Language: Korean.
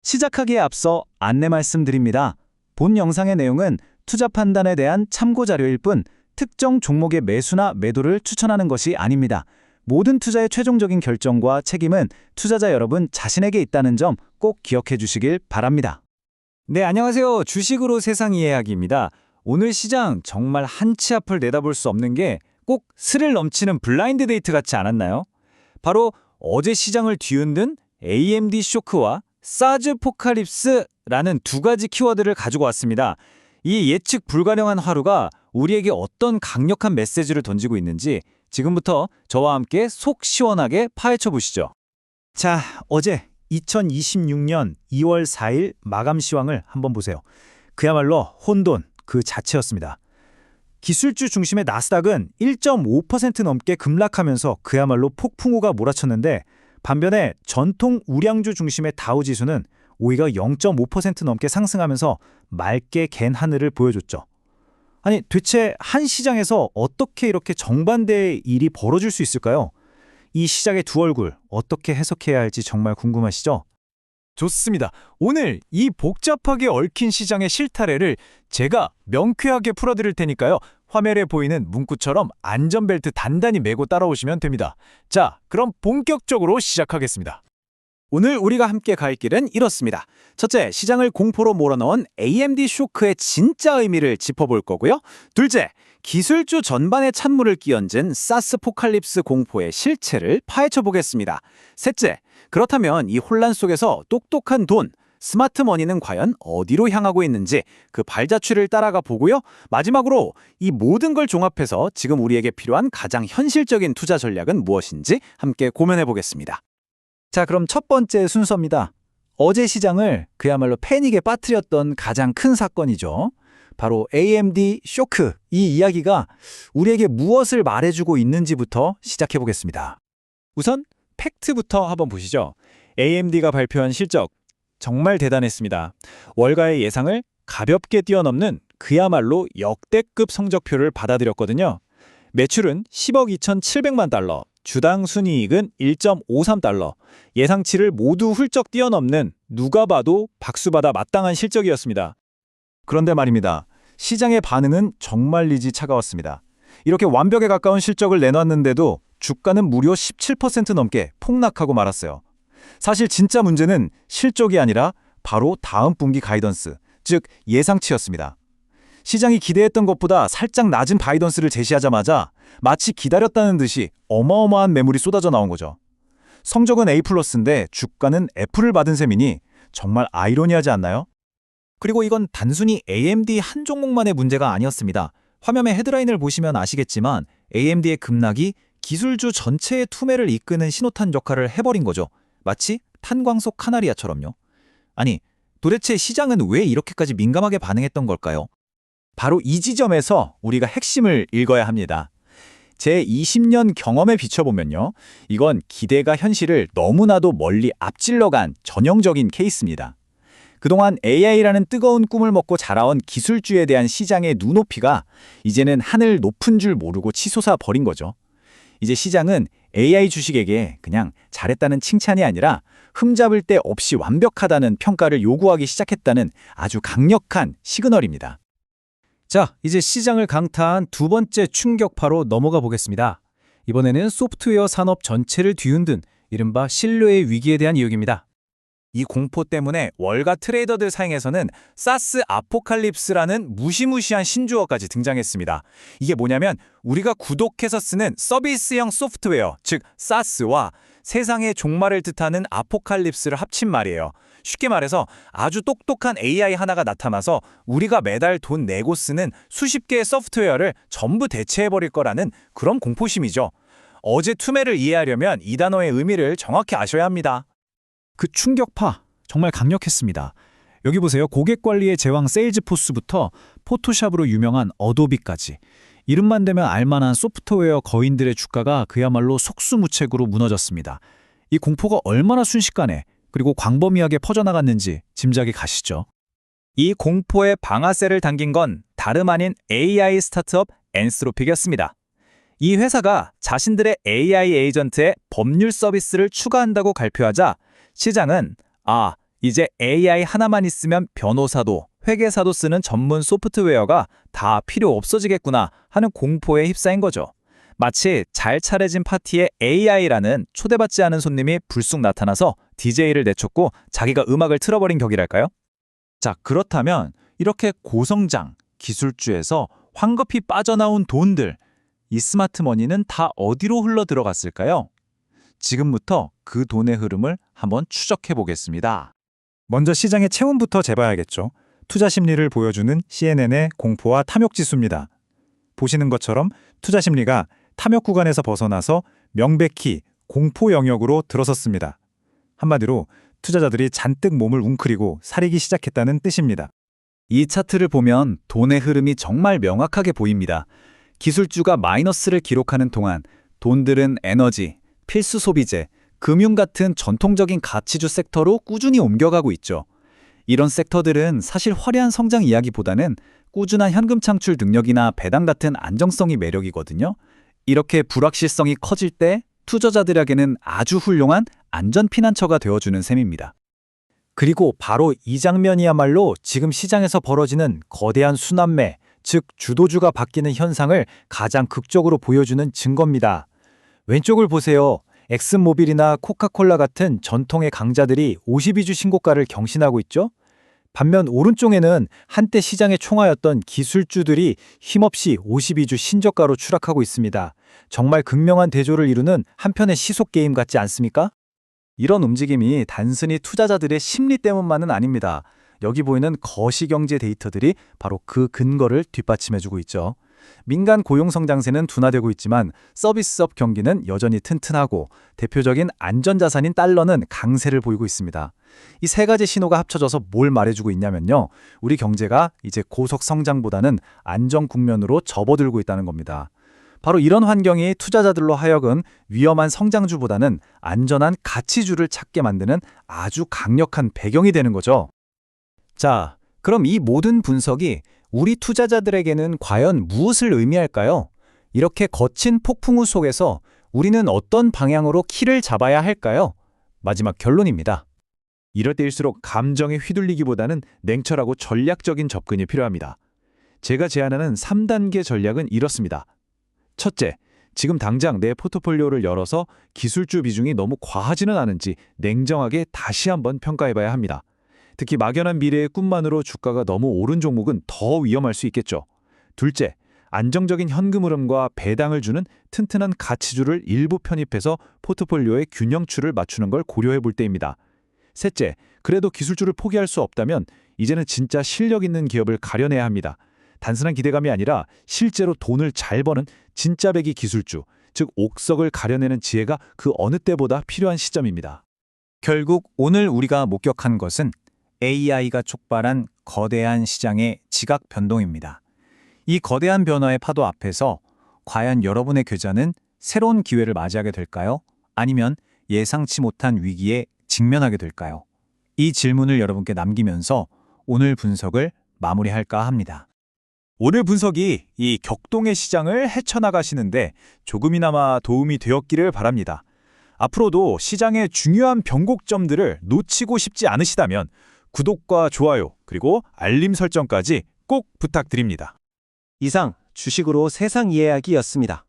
시작하기에 앞서 안내 말씀드립니다. 본 영상의 내용은 투자 판단에 대한 참고 자료일 뿐 특정 종목의 매수나 매도를 추천하는 것이 아닙니다. 모든 투자의 최종적인 결정과 책임은 투자자 여러분 자신에게 있다는 점 꼭 기억해 주시길 바랍니다. 네, 안녕하세요. 주식으로 세상 이해하기입니다. 오늘 시장 정말 한치 앞을 내다볼 수 없는 게 꼭 스릴 넘치는 블라인드 데이트 같지 않았나요? 바로 어제 시장을 뒤흔든 AMD 쇼크와 사즈 포칼립스라는 두 가지 키워드를 가지고 왔습니다. 이 예측 불가능한 하루가 우리에게 어떤 강력한 메시지를 던지고 있는지 지금부터 저와 함께 속 시원하게 파헤쳐 보시죠. 자, 어제 2026년 2월 4일 마감 시황을 한번 보세요. 그야말로 혼돈 그 자체였습니다. 기술주 중심의 나스닥은 1.5% 넘게 급락하면서 그야말로 폭풍우가 몰아쳤는데 반면에 전통 우량주 중심의 다우지수는 오히려 0.5% 넘게 상승하면서 맑게 갠 하늘을 보여줬죠. 아니, 대체 한 시장에서 어떻게 이렇게 정반대의 일이 벌어질 수 있을까요? 이 시장의 두 얼굴 어떻게 해석해야 할지 정말 궁금하시죠? 좋습니다. 오늘 이 복잡하게 얽힌 시장의 실타래를 제가 명쾌하게 풀어드릴 테니까요. 화면에 보이는 문구처럼 안전벨트 단단히 매고 따라오시면 됩니다. 자, 그럼 본격적으로 시작하겠습니다. 오늘 우리가 함께 갈 길은 이렇습니다. 첫째, 시장을 공포로 몰아넣은 AMD 쇼크의 진짜 의미를 짚어볼 거고요. 둘째, 기술주 전반에 찬물을 끼얹은 사스 포칼립스 공포의 실체를 파헤쳐 보겠습니다. 셋째, 그렇다면 이 혼란 속에서 똑똑한 돈, 스마트머니는 과연 어디로 향하고 있는지 그 발자취를 따라가 보고요. 마지막으로 이 모든 걸 종합해서 지금 우리에게 필요한 가장 현실적인 투자 전략은 무엇인지 함께 고민해 보겠습니다. 자, 그럼 첫 번째 순서입니다. 어제 시장을 그야말로 패닉에 빠뜨렸던 가장 큰 사건이죠. 바로 AMD 쇼크. 이 이야기가 우리에게 무엇을 말해주고 있는지부터 시작해 보겠습니다. 우선 팩트부터 한번 보시죠. AMD가 발표한 실적 정말 대단했습니다. 월가의 예상을 가볍게 뛰어넘는 그야말로 역대급 성적표를 받아들였거든요. 매출은 10억 2,700만 달러, 주당 순이익은 1.53달러, 예상치를 모두 훌쩍 뛰어넘는 누가 봐도 박수받아 마땅한 실적이었습니다. 그런데 말입니다. 시장의 반응은 정말리지 차가웠습니다. 이렇게 완벽에 가까운 실적을 내놨는데도 주가는 무려 17% 넘게 폭락하고 말았어요. 사실 진짜 문제는 실적이 아니라 바로 다음 분기 가이던스, 즉 예상치였습니다. 시장이 기대했던 것보다 살짝 낮은 가이던스를 제시하자마자 마치 기다렸다는 듯이 어마어마한 매물이 쏟아져 나온 거죠. 성적은 A+인데 주가는 F를 받은 셈이니 정말 아이러니하지 않나요? 그리고 이건 단순히 AMD 한 종목만의 문제가 아니었습니다. 화면의 헤드라인을 보시면 아시겠지만 AMD의 급락이 기술주 전체의 투매를 이끄는 신호탄 역할을 해버린 거죠. 마치 탄광석 카나리아처럼요. 아니, 도대체 시장은 왜 이렇게까지 민감하게 반응했던 걸까요? 바로 이 지점에서 우리가 핵심을 읽어야 합니다. 제 20년 경험에 비춰보면요. 이건 기대가 현실을 너무나도 멀리 앞질러간 전형적인 케이스입니다. 그동안 AI라는 뜨거운 꿈을 먹고 자라온 기술주에 대한 시장의 눈높이가 이제는 하늘 높은 줄 모르고 치솟아 버린 거죠. 이제 시장은 AI 주식에게 그냥 잘했다는 칭찬이 아니라 흠잡을 데 없이 완벽하다는 평가를 요구하기 시작했다는 아주 강력한 시그널입니다. 자, 이제 시장을 강타한 두 번째 충격파로 넘어가 보겠습니다. 이번에는 소프트웨어 산업 전체를 뒤흔든 이른바 신뢰의 위기에 대한 이야기입니다. 이 공포 때문에 월가 트레이더들 사이에서는 사스 아포칼립스라는 무시무시한 신조어까지 등장했습니다. 이게 뭐냐면 우리가 구독해서 쓰는 서비스형 소프트웨어, 즉 사스와 세상의 종말을 뜻하는 아포칼립스를 합친 말이에요. 쉽게 말해서 아주 똑똑한 AI 하나가 나타나서 우리가 매달 돈 내고 쓰는 수십 개의 소프트웨어를 전부 대체해버릴 거라는 그런 공포심이죠. 어제 투매를 이해하려면 이 단어의 의미를 정확히 아셔야 합니다. 그 충격파 정말 강력했습니다. 여기 보세요. 고객 관리의 제왕 세일즈포스부터 포토샵으로 유명한 어도비까지 이름만 대면 알만한 소프트웨어 거인들의 주가가 그야말로 속수무책으로 무너졌습니다. 이 공포가 얼마나 순식간에 그리고 광범위하게 퍼져나갔는지 짐작이 가시죠? 이 공포의 방아쇠를 당긴 건 다름 아닌 AI 스타트업 엔스로픽이었습니다. 이 회사가 자신들의 AI 에이전트에 법률 서비스를 추가한다고 발표하자 시장은 이제 AI 하나만 있으면 변호사도 회계사도 쓰는 전문 소프트웨어가 다 필요 없어지겠구나 하는 공포에 휩싸인 거죠. 마치 잘 차려진 파티에 AI라는 초대받지 않은 손님이 불쑥 나타나서 DJ를 내쫓고 자기가 음악을 틀어버린 격이랄까요? 자, 그렇다면 이렇게 고성장, 기술주에서 황급히 빠져나온 돈들, 이 스마트머니는 다 어디로 흘러 들어갔을까요? 지금부터 그 돈의 흐름을 한번 추적해 보겠습니다. 먼저 시장의 체온부터 재봐야겠죠. 투자 심리를 보여주는 CNN의 공포와 탐욕 지수입니다. 보시는 것처럼 투자 심리가 탐욕 구간에서 벗어나서 명백히 공포 영역으로 들어섰습니다. 한마디로 투자자들이 잔뜩 몸을 웅크리고 사리기 시작했다는 뜻입니다. 이 차트를 보면 돈의 흐름이 정말 명확하게 보입니다. 기술주가 마이너스를 기록하는 동안 돈들은 에너지, 필수 소비재, 금융 같은 전통적인 가치주 섹터로 꾸준히 옮겨가고 있죠. 이런 섹터들은 사실 화려한 성장 이야기보다는 꾸준한 현금 창출 능력이나 배당 같은 안정성이 매력이거든요. 이렇게 불확실성이 커질 때 투자자들에게는 아주 훌륭한 안전 피난처가 되어주는 셈입니다. 그리고 바로 이 장면이야말로 지금 시장에서 벌어지는 거대한 순환매, 즉 주도주가 바뀌는 현상을 가장 극적으로 보여주는 증거입니다. 왼쪽을 보세요. 엑슨모빌이나 코카콜라 같은 전통의 강자들이 52주 신고가를 경신하고 있죠. 반면 오른쪽에는 한때 시장의 총화였던 기술주들이 힘없이 52주 신저가로 추락하고 있습니다. 정말 극명한 대조를 이루는 한편의 시속 게임 같지 않습니까? 이런 움직임이 단순히 투자자들의 심리 때문만은 아닙니다. 여기 보이는 거시경제 데이터들이 바로 그 근거를 뒷받침해주고 있죠. 민간 고용성장세는 둔화되고 있지만 서비스업 경기는 여전히 튼튼하고 대표적인 안전자산인 달러는 강세를 보이고 있습니다. 이 세 가지 신호가 합쳐져서 뭘 말해주고 있냐면요. 우리 경제가 이제 고속 성장보다는 안정 국면으로 접어들고 있다는 겁니다. 바로 이런 환경이 투자자들로 하여금 위험한 성장주보다는 안전한 가치주를 찾게 만드는 아주 강력한 배경이 되는 거죠. 자, 그럼 이 모든 분석이 우리 투자자들에게는 과연 무엇을 의미할까요? 이렇게 거친 폭풍우 속에서 우리는 어떤 방향으로 키를 잡아야 할까요? 마지막 결론입니다. 이럴 때일수록 감정에 휘둘리기보다는 냉철하고 전략적인 접근이 필요합니다. 제가 제안하는 3단계 전략은 이렇습니다. 첫째, 지금 당장 내 포트폴리오를 열어서 기술주 비중이 너무 과하지는 않은지 냉정하게 다시 한번 평가해봐야 합니다. 특히 막연한 미래의 꿈만으로 주가가 너무 오른 종목은 더 위험할 수 있겠죠. 둘째, 안정적인 현금 흐름과 배당을 주는 튼튼한 가치주를 일부 편입해서 포트폴리오의 균형추를 맞추는 걸 고려해 볼 때입니다. 셋째, 그래도 기술주를 포기할 수 없다면 이제는 진짜 실력 있는 기업을 가려내야 합니다. 단순한 기대감이 아니라 실제로 돈을 잘 버는 진짜 배기 기술주, 즉 옥석을 가려내는 지혜가 그 어느 때보다 필요한 시점입니다. 결국 오늘 우리가 목격한 것은 AI가 촉발한 거대한 시장의 지각 변동입니다. 이 거대한 변화의 파도 앞에서 과연 여러분의 계좌는 새로운 기회를 맞이하게 될까요? 아니면 예상치 못한 위기에 직면하게 될까요? 이 질문을 여러분께 남기면서 오늘 분석을 마무리할까 합니다. 오늘 분석이 이 격동의 시장을 헤쳐나가시는데 조금이나마 도움이 되었기를 바랍니다. 앞으로도 시장의 중요한 변곡점들을 놓치고 싶지 않으시다면 구독과 좋아요 그리고 알림 설정까지 꼭 부탁드립니다. 이상 주식으로 세상 이해하기였습니다.